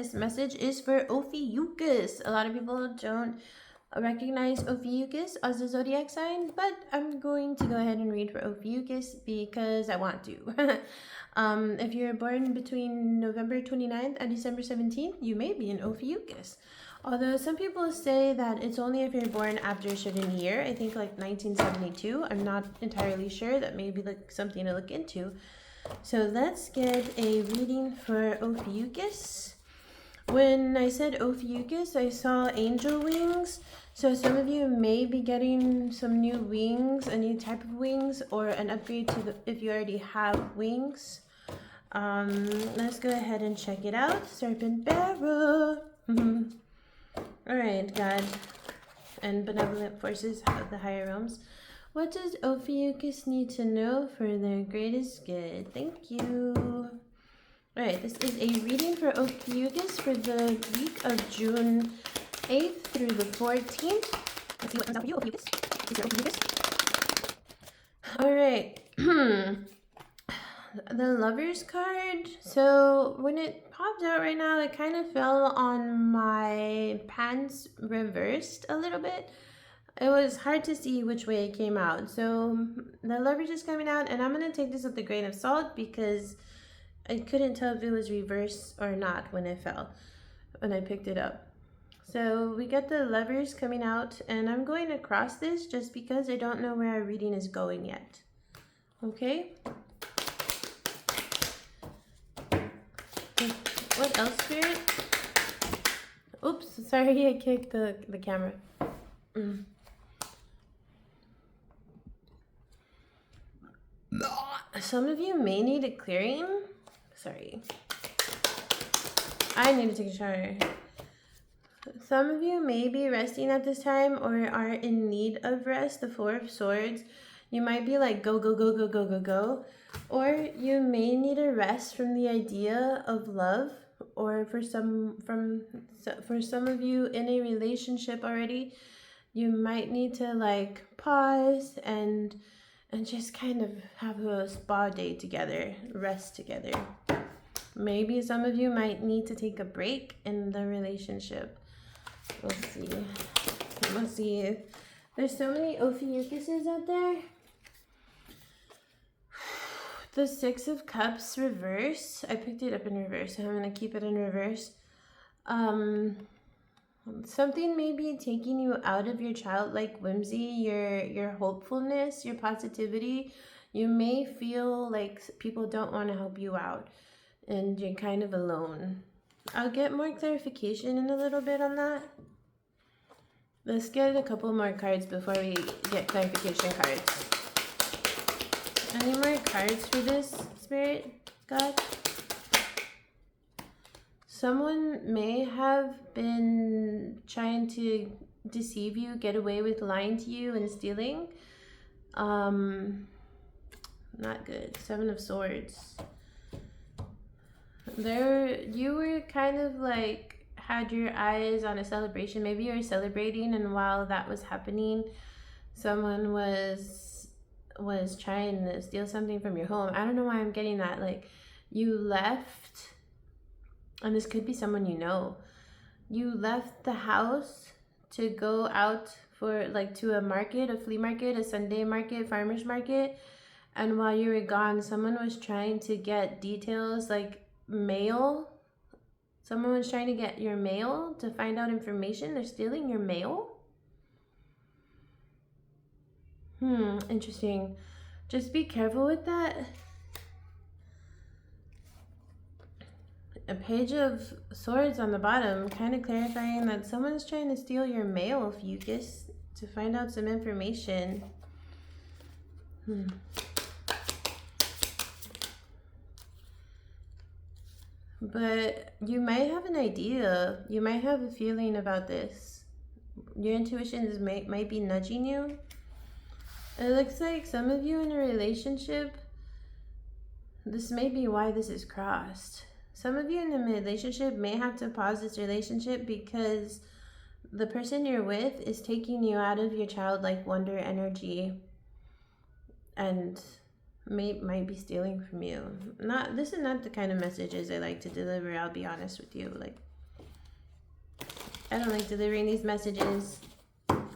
This message is for Ophiuchus. A lot of people don't recognize Ophiuchus as a zodiac sign, but I'm going to go ahead and read for Ophiuchus because I want to. If you're born between November 29th and December 17th, you may be an Ophiuchus. Although some people say that it's only if you're born after a certain year, I think like 1972. I'm not entirely sure. That may be like something to look into. So let's get a reading for Ophiuchus. When I said Ophiuchus, I saw angel wings. So some of you may be getting some new wings, a new type of wings, or an upgrade to if you already have wings. Let's go ahead and check it out. Serpent Bearer. Alright, God and benevolent forces of the higher realms. What does Ophiuchus need to know for their greatest good? Thank you. Alright, this is a reading for Ophiuchus for the week of June 8th through the 14th. Let's see what comes out for you, Ophiuchus. Ophiuchus. Alright. The Lover's card. So when it popped out right now, it kind of fell on my pants reversed a little bit. It was hard to see which way it came out. So the Lover's is coming out, and I'm going to take this with a grain of salt because I couldn't tell if it was reversed or not when it fell, when I picked it up. So we got the Lovers coming out, and I'm going to cross this just because I don't know where our reading is going yet. Okay? What else, Spirit? Oops, sorry, I kicked the camera. Some of you may need a clearing. Sorry. I need to take a shower. Some of you may be resting at this time or are in need of rest. The Four of Swords. You might be like, go, go, go, go, go, go, go. Or you may need a rest from the idea of love. Or for some of you in a relationship already, you might need to like pause and just kind of have a spa day together, rest together. Maybe some of you might need to take a break in the relationship. We'll see. We'll see. There's so many Ophiuchuses out there. The Six of Cups reverse. I picked it up in reverse, so I'm going to keep it in reverse. Something may be taking you out of your childlike whimsy, your hopefulness, your positivity. You may feel like people don't want to help you out and you're kind of alone. I'll get more clarification in a little bit on that. Let's get a couple more cards before we get clarification cards. Any more cards for this, Spirit, God? Someone may have been trying to deceive you, get away with lying to you and stealing. Not good. Seven of Swords. You were kind of like, had your eyes on a celebration. Maybe you were celebrating, and while that was happening, someone was trying to steal something from your home. I don't know why I'm getting that. Like, you left, and this could be someone you know. You left the house to go out for like to a market, a flea market, a Sunday market, farmer's market. And while you were gone, someone was trying to get details like mail. Someone was trying to get your mail to find out information. They're stealing your mail. Interesting. Just be careful with that. A Page of Swords on the bottom, kind of clarifying that someone is trying to steal your mail, Ophiuchus, to find out some information. But you might have an idea. You might have a feeling about this. Your intuition might be nudging you. It looks like some of you in a relationship, this may be why this is crossed. Some of you in a relationship may have to pause this relationship because the person you're with is taking you out of your childlike wonder energy and might be stealing from you. This is not the kind of messages I like to deliver, I'll be honest with you. Like, I don't like delivering these messages.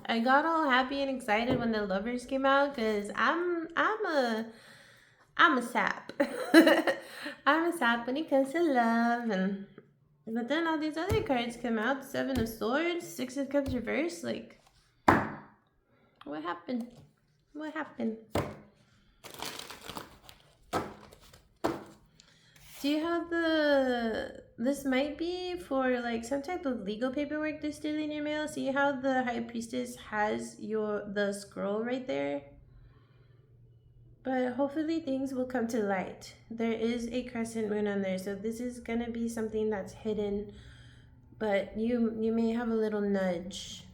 I got all happy and excited when the Lovers came out because I'm a sap. I'm a sap when it comes to love, and but then all these other cards come out: Seven of Swords, Six of Cups reversed. Like, what happened? What happened? Do you have this might be for like some type of legal paperwork they're still in your mail. See how the High Priestess has the scroll right there? But hopefully things will come to light. There is a crescent moon on there, so this is gonna be something that's hidden, but you may have a little nudge.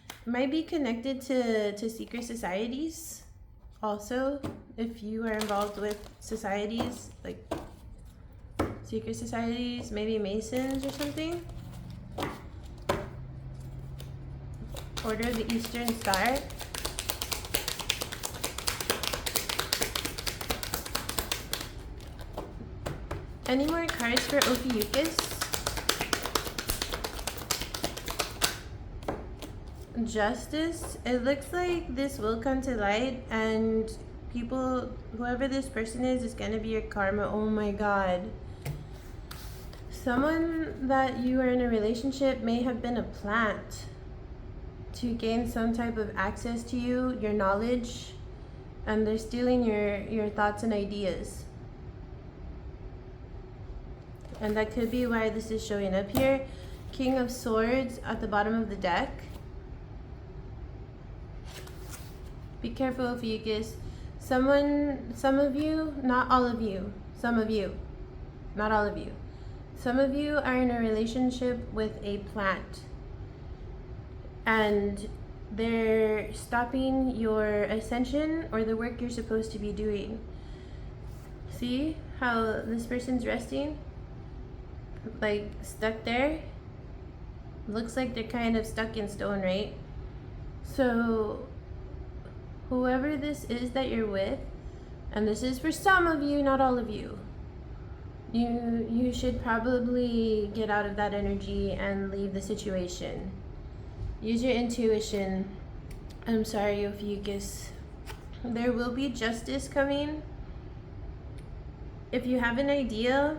It might be connected to secret societies also, if you are involved with societies, like secret societies, maybe Masons or something. Order of the Eastern Star. Any more cards for Ophiuchus? Justice. It looks like this will come to light, and people, whoever this person is gonna be your karma. Oh my god. Someone that you are in a relationship may have been a plant to gain some type of access to you, your knowledge, and they're stealing your thoughts and ideas. And that could be why this is showing up here. King of Swords at the bottom of the deck. Be careful, Ophiuchus. Some of you, not all of you, some of you, not all of you. Some of you are in a relationship with a plant, and they're stopping your ascension or the work you're supposed to be doing. See how this person's resting? Like stuck there. Looks like they're kind of stuck in stone, right? So whoever this is that you're with, and this is for some of you, not all of you, you should probably get out of that energy and leave the situation. Use your intuition. I'm sorry, Ophiuchus. There will be justice coming. If you have an idea,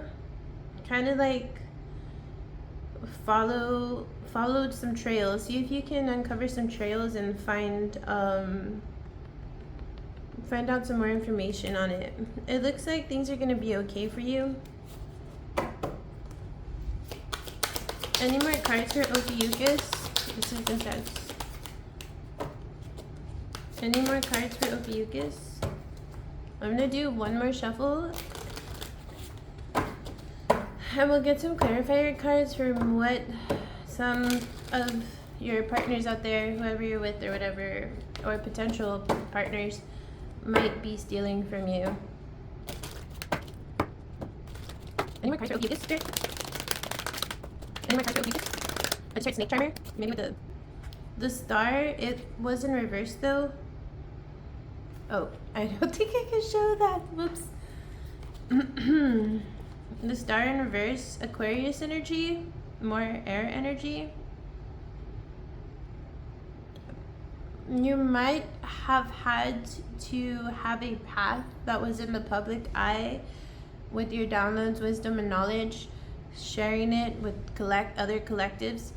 kind of like followed some trails. See if you can uncover some trails and find out some more information on it. It looks like things are going to be okay for you. Any more cards for Ophiuchus? This is intense. Any more cards for Ophiuchus? I'm going to do one more shuffle, and we'll get some clarifier cards from what some of your partners out there, whoever you're with or whatever, or potential partners, might be stealing from you. Any more cards for Ophiuchus? Any more cards for Ophiuchus? I just heard Snake Charmer, maybe with the star. It was in reverse though. Oh, I don't think I can show that. Whoops. The star in reverse, Aquarius energy, more air energy. You might have had to have a path that was in the public eye with your downloads, wisdom, and knowledge, sharing it with other collectives,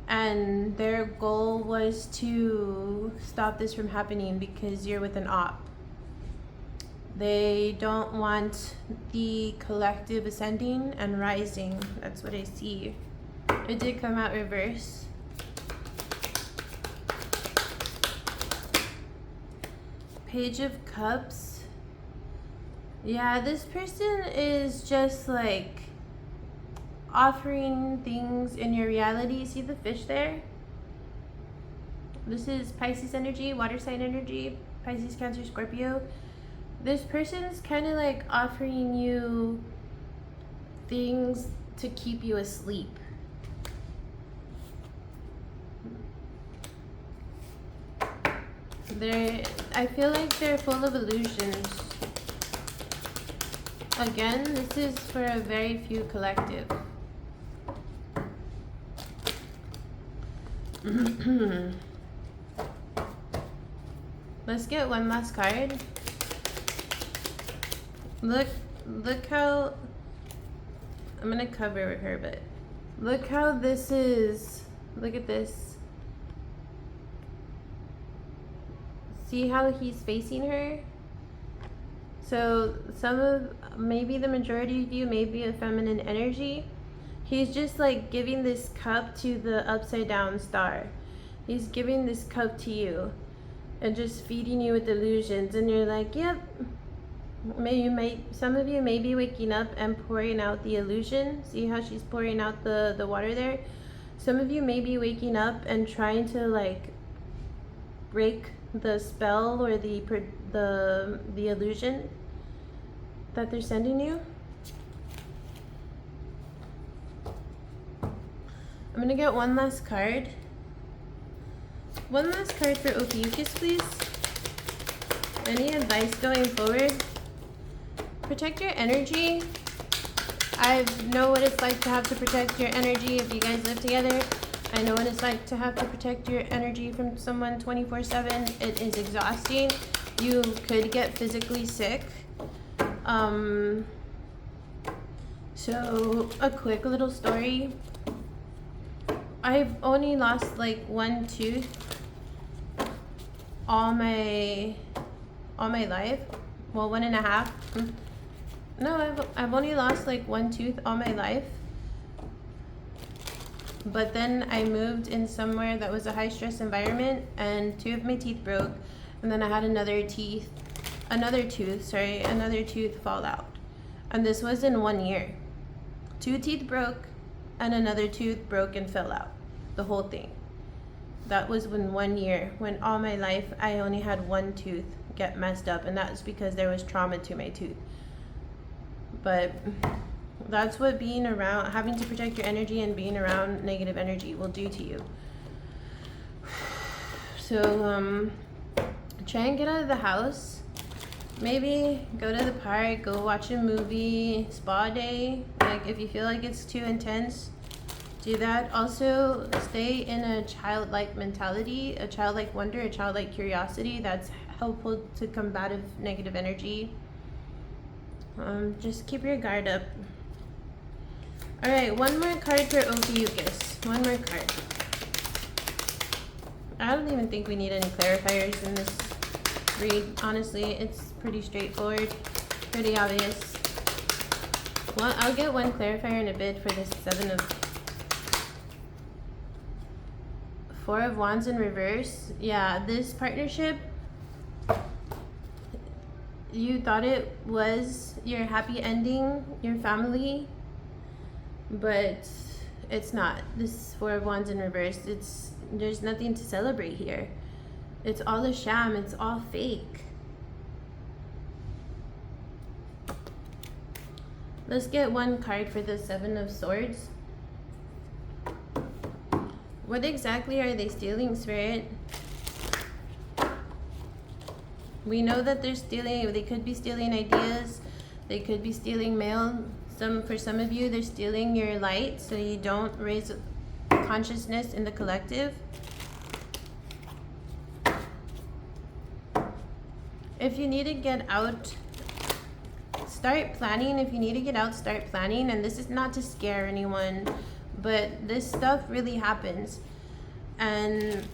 and their goal was to stop this from happening because you're with an op. They don't want the collective ascending and rising. That's what I see. It did come out reverse. Page of Cups. Yeah, this person is just like offering things in your reality. See the fish there? This is Pisces energy, water sign energy, Pisces, Cancer, Scorpio. This person's kind of like offering you things to keep you asleep. I feel like they're full of illusions. Again, this is for a very few collective. Let's get one last card. Look how, I'm gonna cover her, but look how this is. Look at this. See how he's facing her? So maybe the majority of you may be a feminine energy. He's just like giving this cup to the upside down star. He's giving this cup to you and just feeding you with illusions, and you're like, yep. Some of you may be waking up and pouring out the illusion. See how she's pouring out the water there? Some of you may be waking up and trying to like break the spell or the illusion that they're sending you. I'm gonna get one last card. One last card for Ophiuchus, please. Any advice going forward? Protect your energy. I know what it's like to have to protect your energy if you guys live together. I know what it's like to have to protect your energy from someone 24/7. It is exhausting. You could get physically sick. So a quick little story. I've only lost like one tooth all my life. Well, 1.5. No, I've only lost like one tooth all my life. But then I moved in somewhere that was a high stress environment, and 2 of my teeth broke, and then I had another tooth fall out. And this was in 1 year. 2 teeth broke and another tooth broke and fell out. The whole thing. That was in 1 year, when all my life I only had one tooth get messed up, and that was because there was trauma to my tooth. But that's what being around, having to protect your energy and being around negative energy will do to you. So try and get out of the house. Maybe go to the park, go watch a movie, spa day. Like if you feel like it's too intense, do that. Also stay in a childlike mentality, a childlike wonder, a childlike curiosity. That's helpful to combative negative energy. Just keep your guard up. Alright, one more card for Ophiuchus. One more card. I don't even think we need any clarifiers in this read. Honestly, it's pretty straightforward, pretty obvious. Well, I'll get one clarifier in a bit for this 4 of Wands in reverse. Yeah, this partnership, you thought it was your happy ending, your family, but it's not. This 4 of Wands in reverse, there's nothing to celebrate here. It's all a sham, it's all fake. Let's get one card for the 7 of Swords. What exactly are they stealing, Spirit? We know that they're stealing. They could be stealing ideas. They could be stealing mail. For some of you, they're stealing your light so you don't raise consciousness in the collective. If you need to get out, start planning. If you need to get out, start planning. And this is not to scare anyone, but this stuff really happens. And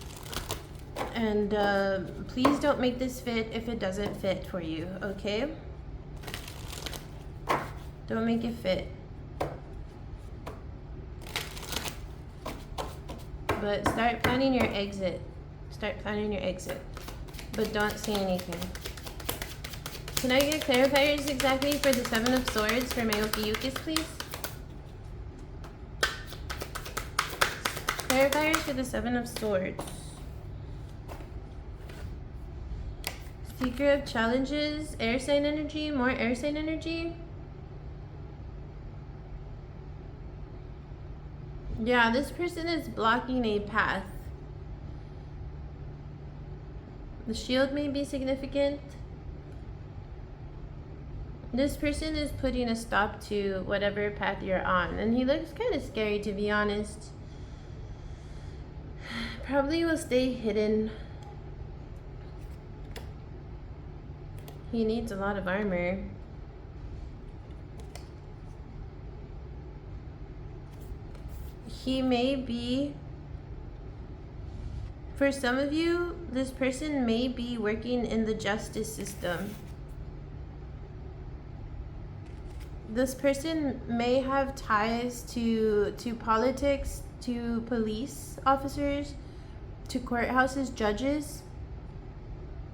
please don't make this fit if it doesn't fit for you, okay? Don't make it fit. But start planning your exit. Start planning your exit. But don't say anything. Can I get clarifiers exactly for the 7 of Swords for my Ophiuchus, please? Clarifiers for the 7 of Swords. Seeker of Challenges, air sign energy, more air sign energy. Yeah, this person is blocking a path. The shield may be significant. This person is putting a stop to whatever path you're on, and he looks kind of scary, to be honest. probably will stay hidden. He needs a lot of armor. He may be, for some of you, this person may be working in the justice system. This person may have ties to politics, to police officers, to courthouses, judges,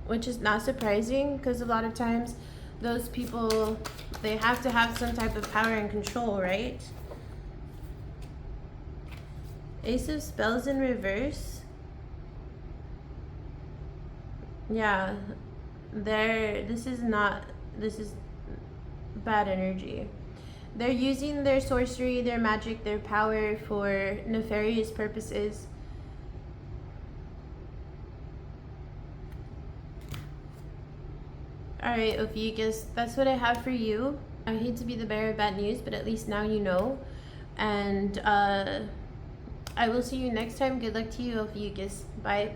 which is not surprising because a lot of times those people, they have to have some type of power and control, right? Ace of Spells in reverse. Yeah, this is bad energy. They're using their sorcery, their magic, their power for nefarious purposes. Alright, Ophiuchus, that's what I have for you. I hate to be the bearer of bad news, but at least now you know. And I will see you next time. Good luck to you, Ophiuchus. Bye.